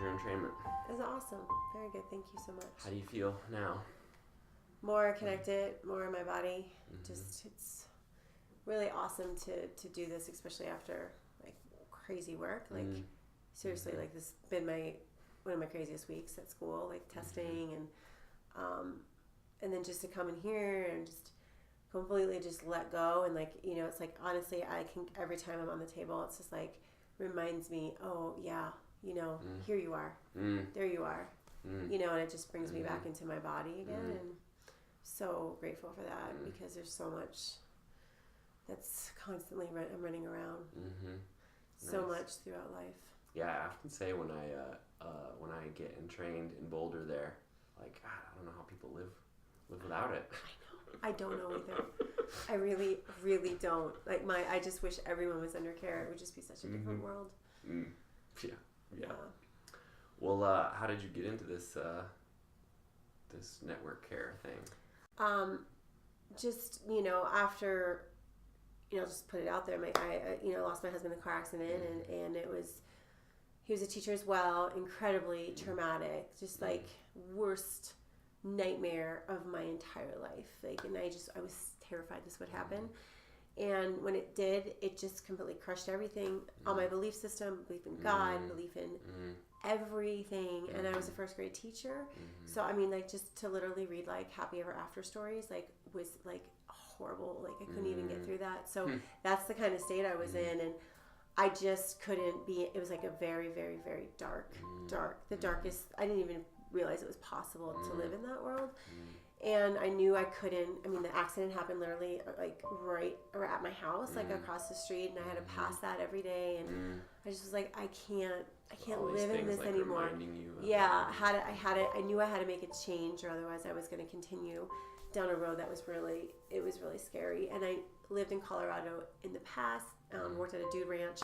your entrainment? It was awesome. Very good. Thank you so much. How do you feel now? More connected, more in my body. Just, it's really awesome to do this, especially after like crazy work. Like seriously, like this has been one of my craziest weeks at school, like testing and then just to come in here and just completely just let go. And like, you know, it's like, honestly, I can, every time I'm on the table, it's just like, reminds me, oh yeah, you know, here you are, there you are, you know, and it just brings me back into my body again. And so grateful for that because there's so much that's constantly I'm running around so much throughout life. Yeah, I often say when I get entrained in Boulder there, like, God, I don't know how people live without it. I don't know either. I really, really don't. Like I just wish everyone was under care. It would just be such a different world. Yeah. Well, how did you get into this this network care thing? Just, you know, after, you know, just put it out there. I lost my husband in a car accident, and he was a teacher as well. Incredibly traumatic, just like worst nightmare of my entire life. Like, and I was terrified this would happen. And when it did, it just completely crushed everything. All my belief system, belief in God, belief in everything. And I was a first grade teacher. So, I mean, like, just to literally read, like, happy ever after stories, like, was, like, horrible. Like, I couldn't even get through that. So that's the kind of state I was in. And I just couldn't be, it was, like, a very, very, very dark, the darkest, I didn't even realize it was possible to live in that world. And I knew I couldn't. I mean, the accident happened literally like right at my house, like across the street, and I had to pass that every day. And I just was like, I can't live in this anymore. Yeah, I knew I had to make a change, or otherwise I was going to continue down a road that was really scary. And I lived in Colorado in the past, worked at a dude ranch,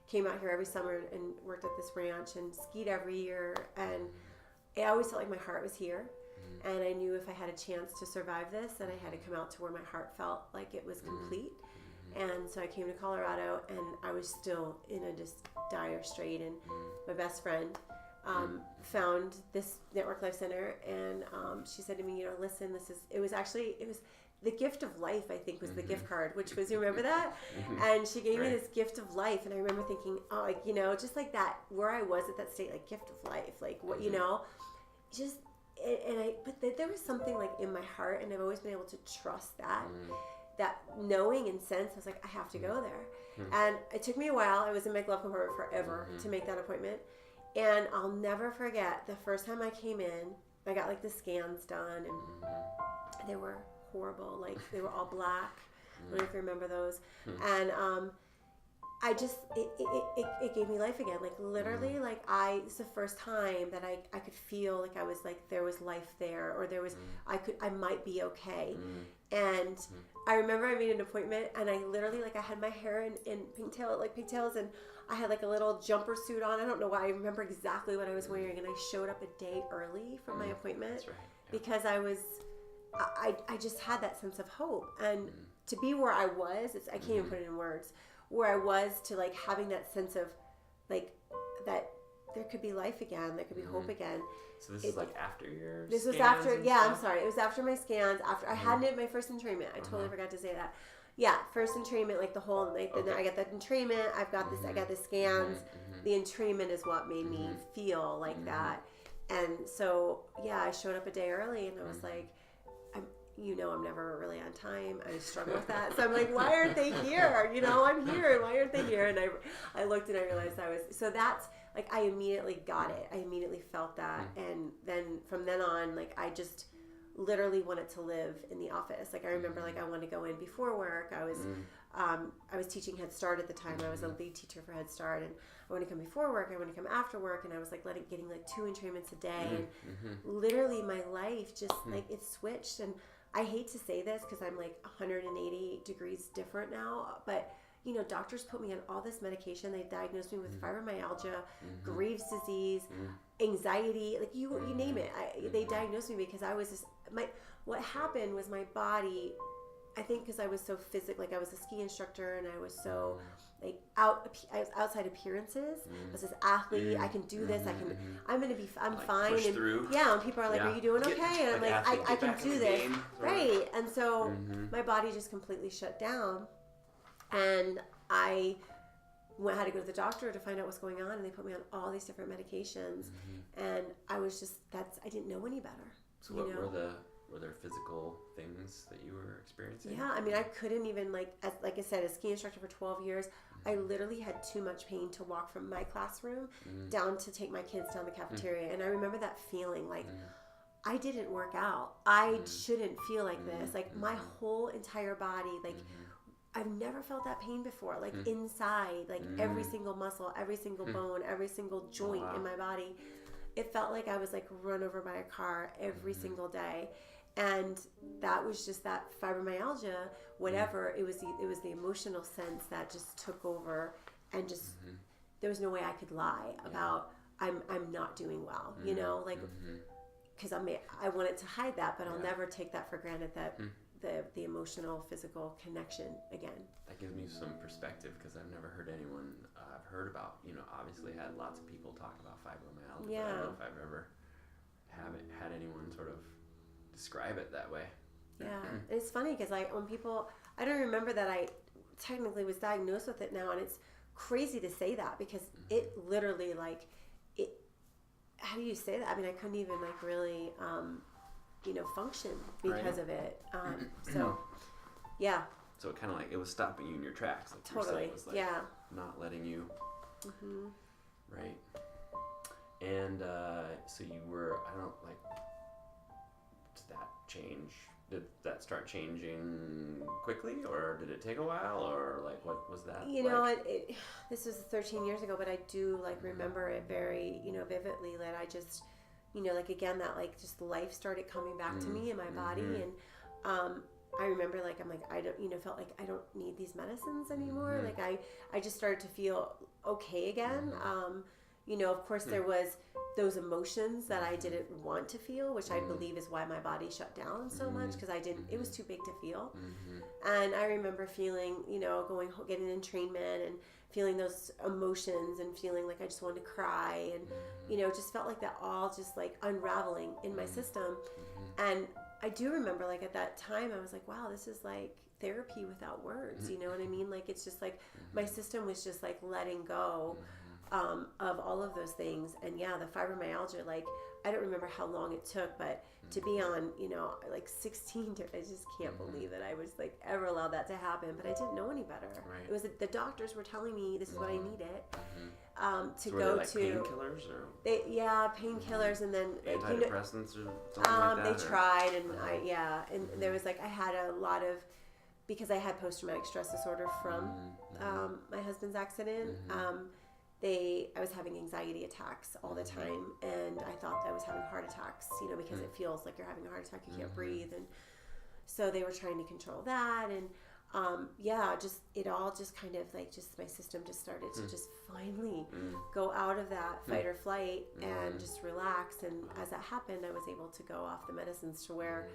came out here every summer and worked at this ranch and skied every year. And I always felt like my heart was here. And I knew if I had a chance to survive this, that I had to come out to where my heart felt like it was complete. And so I came to Colorado, and I was still in a just dire strait. And my best friend found this Network Life Center, and she said to me, you know, listen, it was the gift of life, I think, was the gift card, which was, you remember that? And she gave me this gift of life, and I remember thinking, oh, like, you know, just like that, where I was at that state, like, gift of life, like, what, you know, just... But there was something like in my heart, and I've always been able to trust that knowing and sense. I was like, I have to go there. And it took me a while. I was in my glove compartment forever to make that appointment. And I'll never forget the first time I came in, I got like the scans done, and they were horrible. Like, they were all black. I don't know if you remember those. And I just, it gave me life again. Like, literally, like, it's the first time that I could feel like I was like, there was life there, or there was, I might be okay. And I remember I made an appointment, and I literally, like, I had my hair in pigtails, and I had like a little jumper suit on. I don't know why. I remember exactly what I was wearing, and I showed up a day early for my appointment because I just had that sense of hope. And to be where I was, I can't even put it in words, where I was, to like having that sense of like that there could be life again, there could be hope again. So this is like after your This scans was after, and yeah, stuff? I'm sorry. It was after my scans, after I hadn't my first entrainment. I totally forgot to say that. Yeah, first entrainment, like the whole, like then I got that entrainment, I've got this, I got the scans. The entrainment is what made me feel like that. And so, yeah, I showed up a day early, and I was like, I'm never really on time. I struggle with that. So I'm like, why aren't they here? You know, I'm here. Why aren't they here? And I looked, and I realized so that's, like, I immediately got it. I immediately felt that. And then from then on, like, I just literally wanted to live in the office. Like, I remember, like, I wanted to go in before work. I was teaching Head Start at the time. I was a lead teacher for Head Start, and I want to come before work. I want to come after work, and I was like getting like 2 entrainments a day. And literally my life just like it switched. And I hate to say this because I'm like 180 degrees different now, but you know, doctors put me on all this medication. They diagnosed me with fibromyalgia, Graves' disease, anxiety, like you name it. They diagnosed me because I was what happened was my body I think because I was so like I was a ski instructor and I was so like I was outside appearances. I was this athlete. I can do this. I'm like fine. Push and through. yeah, and people are like, "Are you doing okay?" And I'm like, "I can do this." Game, right. And so my body just completely shut down, and I had to go to the doctor to find out what's going on, and they put me on all these different medications, and I was just I didn't know any better. So what were there physical things that you were experiencing? Yeah, I mean, I couldn't even like I said, a ski instructor for 12 years. I literally had too much pain to walk from my classroom down to take my kids down the cafeteria, and I remember that feeling like I didn't work out. I shouldn't feel like this. Like my whole entire body, like I've never felt that pain before. Like inside, like every single muscle, every single bone, every single joint in my body. It felt like I was like run over by a car every single day. And that was just that fibromyalgia, whatever. It was the emotional sense that just took over, and just there was no way I could lie about I'm not doing well, you know, like because I wanted to hide that, but I'll never take that for granted that the emotional, physical connection again. That gives me some perspective because I've never heard anyone. I've heard about, obviously had lots of people talk about fibromyalgia. Yeah. But I don't know if I've ever haven't had anyone sort of describe it that way. Yeah, it's funny because when people, I don't remember that I technically was diagnosed with it now, and it's crazy to say that because it literally like it. How do you say that? I mean, I couldn't even like really, function because of it. So, yeah. So it kind of like it was stopping you in your tracks. Like totally. It was like not letting you. Right. And so you were, I don't know, like. Did that change? Did that start changing quickly, or did it take a while, or like what was that? This was 13 years ago, but I do like remember it very, vividly. That I just, like again, that like just life started coming back to me in my body, and I remember like I'm like I don't, felt like I don't need these medicines anymore. Like I just started to feel okay again. Of course there was those emotions that I didn't want to feel, which I believe is why my body shut down so much, because it was too big to feel. And I remember feeling, getting in entrainment and feeling those emotions and feeling like I just wanted to cry and, just felt like that all just like unraveling in my system. And I do remember like at that time I was like, wow, this is like therapy without words, you know what I mean? Like it's just like my system was just like letting go of all of those things. And yeah, the fibromyalgia, like I don't remember how long it took, but to be on, like 16, I just can't believe that I was like ever allowed that to happen, but I didn't know any better. Right. It was the doctors were telling me this is what I needed to so go were they like to painkillers or painkillers, and then like, antidepressants or something like that. They tried, and and there was like I had a lot of, because I had post-traumatic stress disorder from my husband's accident. I was having anxiety attacks all the time, and I thought I was having heart attacks, because it feels like you're having a heart attack, you can't breathe, and so they were trying to control that, and it all just kind of like just my system just started to just finally go out of that fight or flight and just relax, and as that happened, I was able to go off the medicines to where,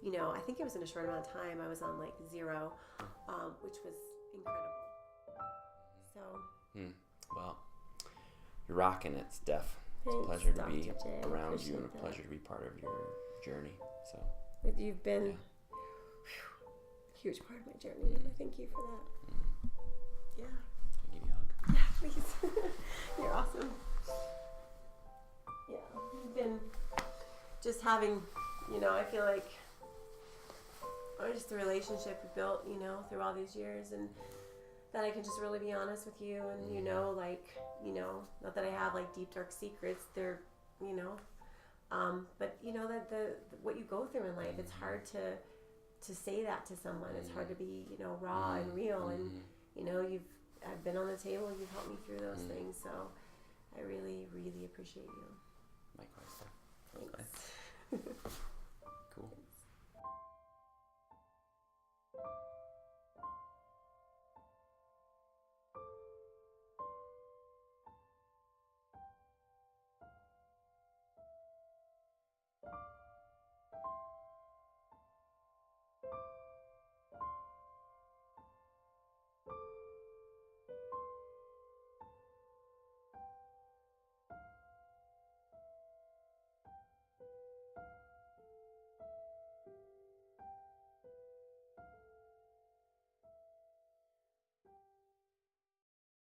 I think it was in a short amount of time, I was on like 0, which was incredible. So. Well, you're rocking it, Steph. It's Thanks, a pleasure to Dr. be J. around you, and a Appreciate pleasure to be part of your journey. So you've been a huge part of my journey, and I thank you for that. Yeah. Can I give you a hug? Yeah, please. You're awesome. Yeah, you've been just having, I feel like just the relationship we built, through all these years, and that I can just really be honest with you, and not that I have like deep dark secrets, they're but that what you go through in life, it's hard to say that to someone. It's hard to be raw and real, and I've been on the table, you've helped me through those things, so I really, really appreciate you. Likewise.